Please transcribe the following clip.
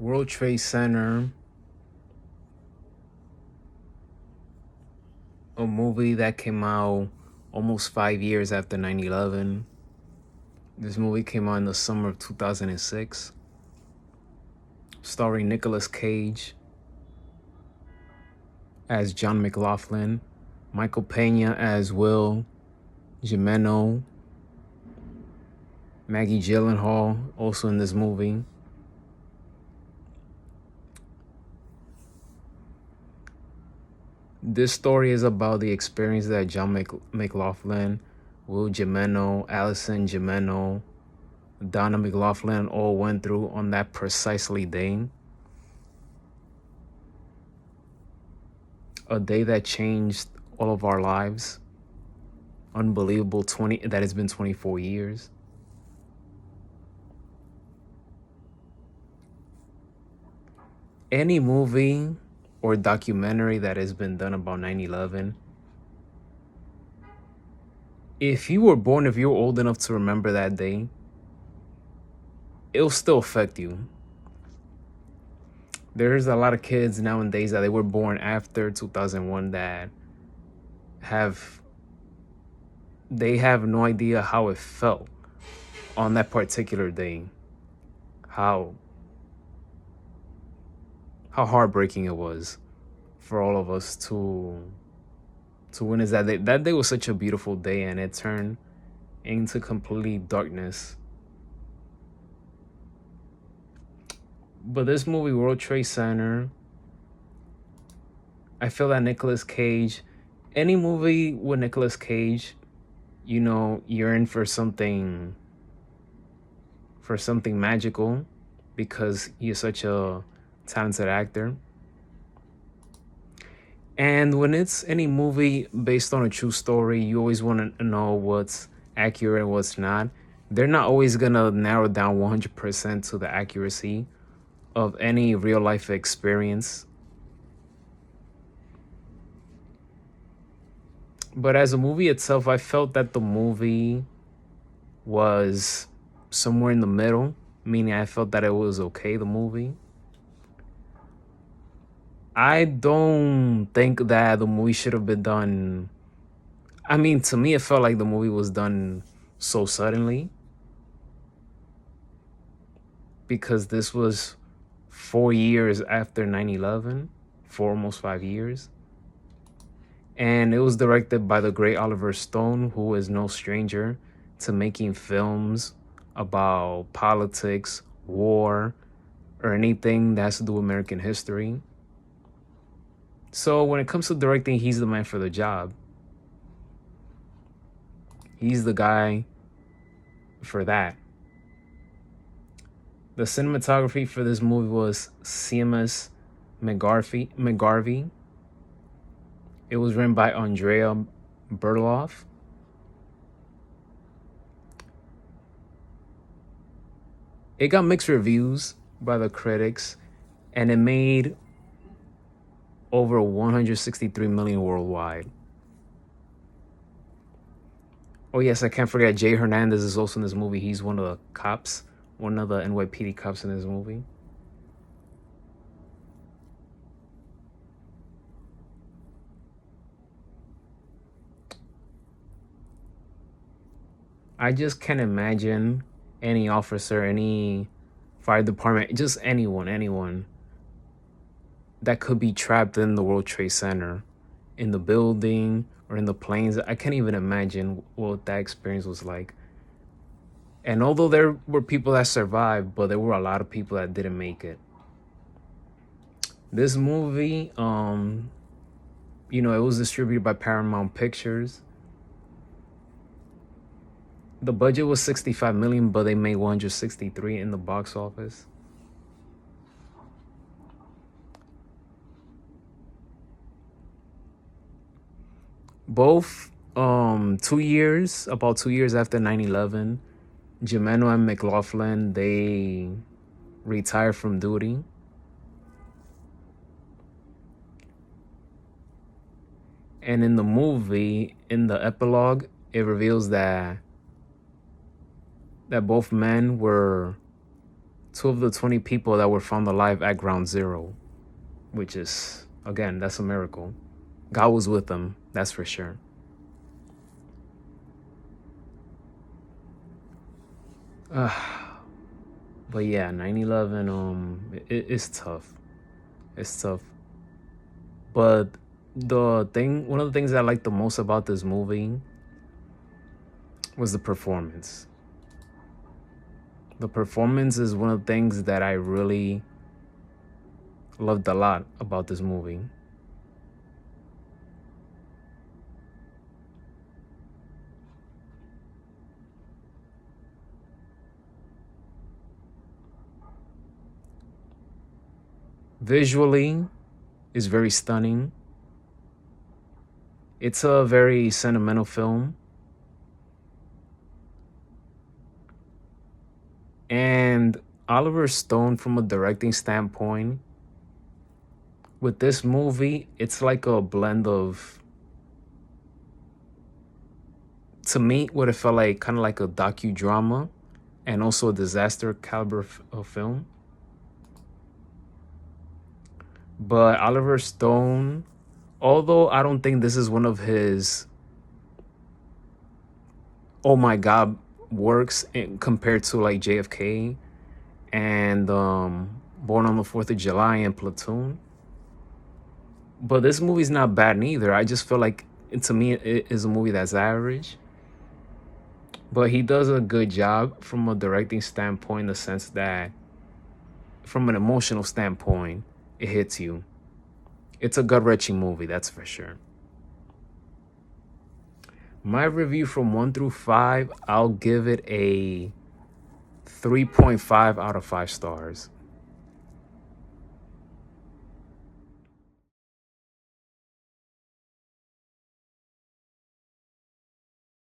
World Trade Center, a movie that came out almost 5 years after 9/11. This movie came out in the summer of 2006, starring Nicolas Cage as John McLaughlin, Michael Pena as Will Jimeno, Maggie Gyllenhaal also in this movie. This story is about the experience that John McLaughlin, Will Jimeno, Allison Jimeno, Donna McLaughlin all went through on that precisely day. A day that changed all of our lives. Unbelievable that it's been 24 years. Any movie or documentary that has been done about 9/11, if you were born, if you're old enough to remember that day, it'll still affect you. There's a lot of kids nowadays that they were born after 2001 that they have no idea how it felt on that particular day. How heartbreaking it was for all of us to witness that day. That day was such a beautiful day, and it turned into complete darkness. But this movie, World Trade Center, I feel that Nicolas Cage, any movie with Nicolas Cage, you're in for something magical because he's such a talented actor. And when it's any movie based on a true story, you always want to know what's accurate and what's not. They're not always going to narrow down 100% to the accuracy of any real life experience. But as a movie itself, I felt that the movie was somewhere in the middle, meaning I felt that it was okay, the movie. I don't think that the movie should have been done. I mean, to me, it felt like the movie was done so suddenly because this was 4 years after 9/11, for almost 5 years. And it was directed by the great Oliver Stone, who is no stranger to making films about politics, war, or anything that has to do with American history. So when it comes to directing, he's the man for the job. He's the guy for that. The cinematography for this movie was Seamus McGarvey. It was written by Andrea Berloff. It got mixed reviews by the critics, and it made over 163 million worldwide. Oh yes, I can't forget Jay Hernandez is also in this movie. He's one of the cops, one of the NYPD cops in this movie. I just can't imagine any officer, any fire department, just anyone that could be trapped in the World Trade Center, in the building or in the planes. I can't even imagine what that experience was like. And although there were people that survived, but there were a lot of people that didn't make it. This movie, it was distributed by Paramount Pictures. The budget was 65 million, but they made 163 in the box office. Both about 2 years after 9/11, Jimeno and McLaughlin, they retired from duty. And in the movie, in the epilogue, it reveals that both men were 2 of the 20 people that were found alive at Ground Zero, which is, again, that's a miracle. God was with them, that's for sure. But yeah, 9/11, it's tough. It's tough. But one of the things I liked the most about this movie was the performance. The performance is one of the things that I really loved a lot about this movie. Visually, is very stunning. It's a very sentimental film. And Oliver Stone, from a directing standpoint, with this movie, it's like a blend of, to me, what it felt like, kind of like a docudrama and also a disaster caliber of film. But Oliver Stone, although I don't think this is one of his oh my god works compared to like JFK and Born on the 4th of July and Platoon. But this movie's not bad neither. I just feel like, to me, it is a movie that's average. But he does a good job from a directing standpoint, in the sense that from an emotional standpoint, it hits you. It's a gut-wrenching movie, that's for sure. My review from 1 through 5, I'll give it a 3.5 out of 5 stars.